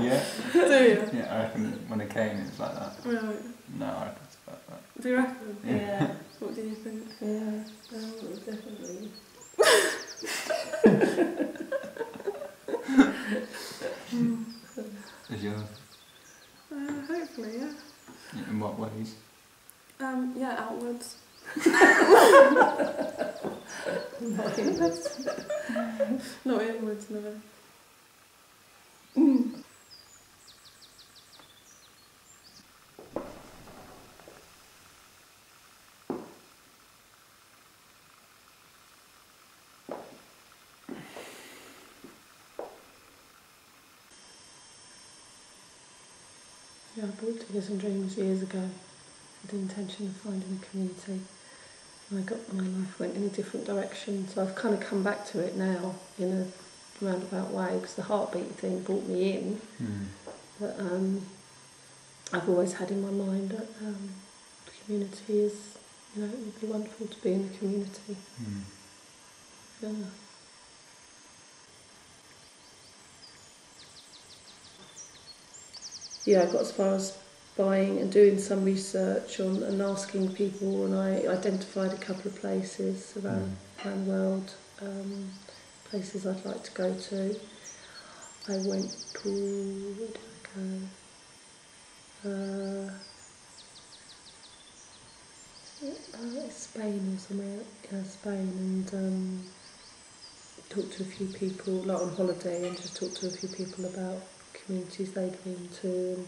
Yeah. Do you? Yeah, I reckon when it came, it's like that. Right. No, I reckon it's about that. Do you reckon? Yeah. What do you think? Yeah. Definitely. Is yours? Hopefully, yeah. In what ways? Yeah, outwards. Not inwards. Not inwards, no. Yeah, I bought Diggers and Dreams years ago with the intention of finding a community. And my life went in a different direction, so I've kind of come back to it now in a roundabout way, because the heartbeat thing brought me in. But I've always had in my mind that the community is, it would be wonderful to be in a community. Yeah. Yeah, I got as far as buying and doing some research on and asking people, and I identified a couple of places around the world, places I'd like to go to. I went to, where did I go? Spain or somewhere, Spain, and talked to a few people, like on holiday, and just talked to a few people about communities they'd been to.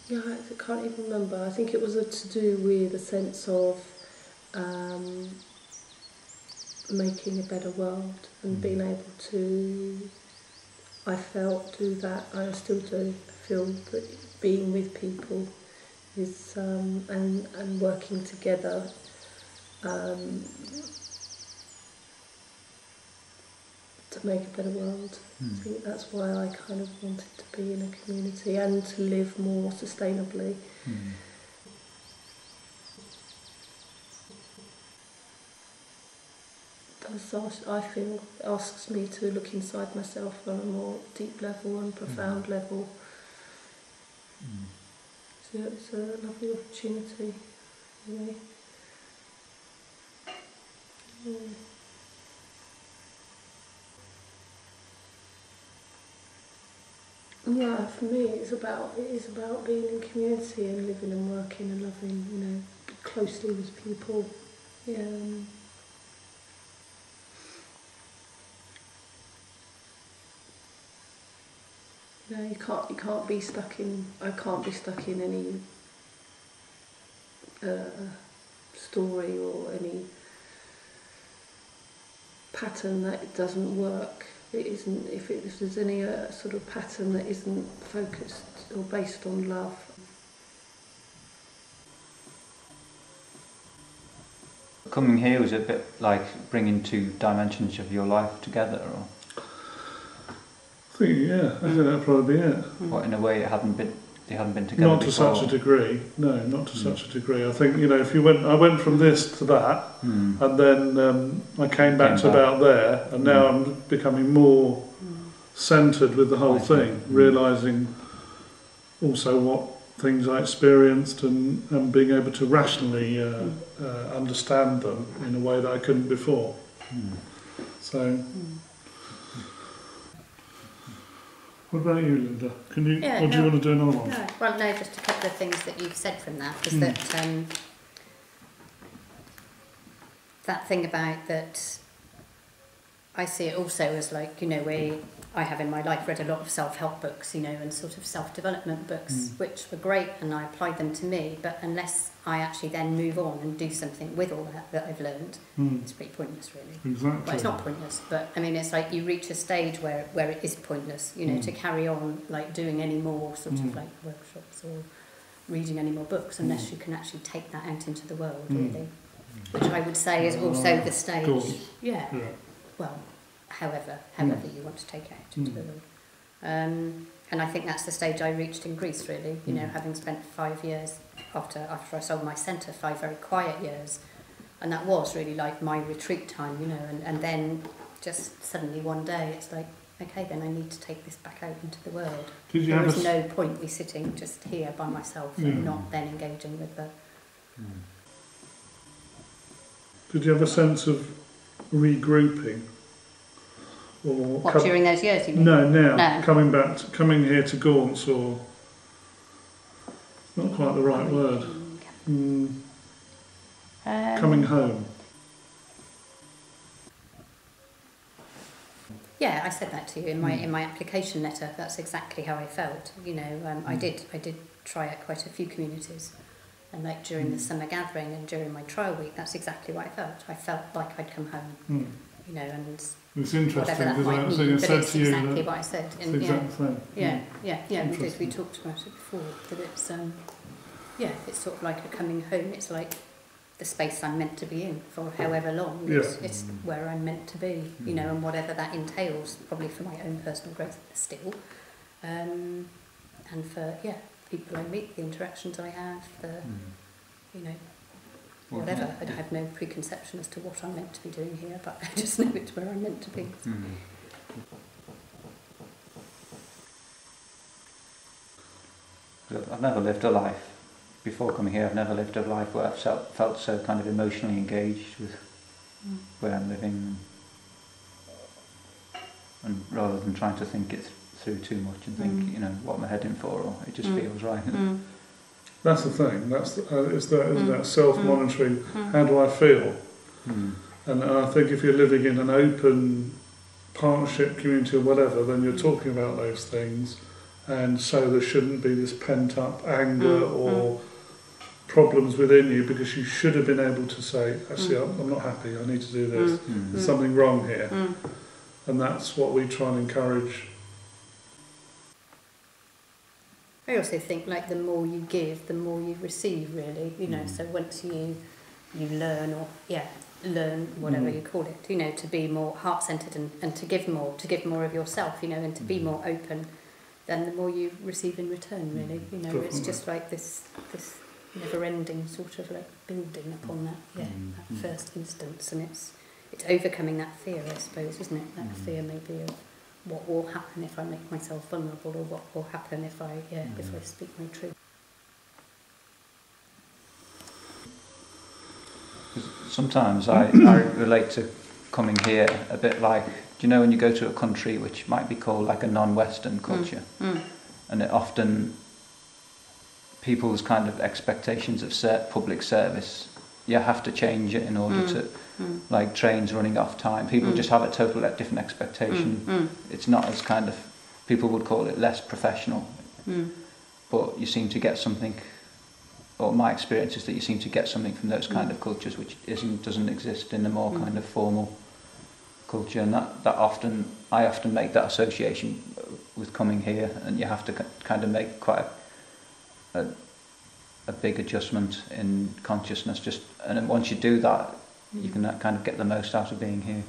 Yeah, I can't even remember. I think it was to do with a sense of making a better world and being able to, I felt, do that. I still do feel that being with people is and working together to make a better world. I think that's why I kind of wanted to be in a community and to live more sustainably. I feel asks me to look inside myself on a more deep level and profound level. So it's a lovely opportunity, really. Yeah, for me it is about being in community and living and working and loving, closely with people. Yeah. You can't be stuck in. I can't be stuck in any story or any pattern that doesn't work. It isn't. If there's any sort of pattern that isn't focused or based on love. Coming here was a bit like bringing two dimensions of your life together, or? I think that'd probably be it. What, in a way they hadn't been together not to before? such a degree. No, not to such a degree. I think I went from this to that, and then I came back to about there, and now I'm becoming more centred with the whole thing, realising also what things I experienced and being able to rationally understand them in a way that I couldn't before. So. What about you, Linda? Can you, or do you want to do another one? No, well, no, just a couple of things that you've said from that was that that thing about that. I see it also as like where I have in my life read a lot of self-help books, and sort of self-development books, which were great, and I applied them to me. But unless I actually then move on and do something with all that I've learned, it's pretty pointless, really. Exactly. Well, it's not pointless, but I mean, it's like you reach a stage where it is pointless, to carry on like doing any more sort of like workshops or reading any more books, unless you can actually take that out into the world, really. Which I would say is also the stage. Yeah. Well, however you want to take it out into the world. And I think that's the stage I reached in Greece, really. Having spent 5 years after I sold my centre, 5 very quiet years, And that was really like my retreat time, you know, and then just suddenly one day it's like, okay, then I need to take this back out into the world. There was no point me sitting just here by myself and not then engaging with the... Did you have a sense of regrouping? Or what, during those years, you mean? No, now. No. Coming here to Gaunts, or... Not quite the right word. Coming home. Yeah, I said that to you in my application letter. That's exactly how I felt. You know, I did try out quite a few communities, and like during the summer gathering and during my trial week, that's exactly what I felt. I felt like I'd come home. You know, and it's interesting whatever that might mean, but it's exactly what I said. And we talked about it before. That it's it's sort of like a coming home. It's like the space I'm meant to be in for however long. It's where I'm meant to be, you know, and whatever that entails, probably for my own personal growth still, and for people I meet, the interactions I have, you know, whatever. I have no preconception as to what I'm meant to be doing here, but I just know it's where I'm meant to be. I've never lived a life. Before coming here, I've never lived a life where I've felt so kind of emotionally engaged with where I'm living, and rather than trying to think it through too much and think, you know, what am I heading for, or it just feels right. That's the thing. That's it's that self-monitoring. How do I feel? And I think if you're living in an open partnership community or whatever, then you're talking about those things, and so there shouldn't be this pent-up anger or problems within you, because you should have been able to say, actually, I'm not happy, I need to do this, there's something wrong here. And that's what we try and encourage. I also think, like, the more you give, the more you receive, really, you know. So once you learn, or learn whatever you call it, you know, to be more heart-centred and to give more of yourself, you know, and to be more open, then the more you receive in return, really, you know. Definitely. It's just like this never-ending sort of like building upon that that first instance, and it's overcoming that fear, I suppose, isn't it? That fear maybe of what will happen if I make myself vulnerable, or what will happen if I speak my truth. Sometimes I relate to coming here a bit like, do you know when you go to a country which might be called like a non-Western culture, and it often people's kind of expectations of public service, you have to change it in order to, like trains running off time, people just have a total different expectation. It's not as kind of, people would call it less professional, but you seem to get something, or my experience is that you seem to get something from those kind of cultures which doesn't exist in a more kind of formal culture, and that I often make that association with coming here, and you have to kind of make quite a big adjustment in consciousness, and then once you do that, you can kind of get the most out of being here.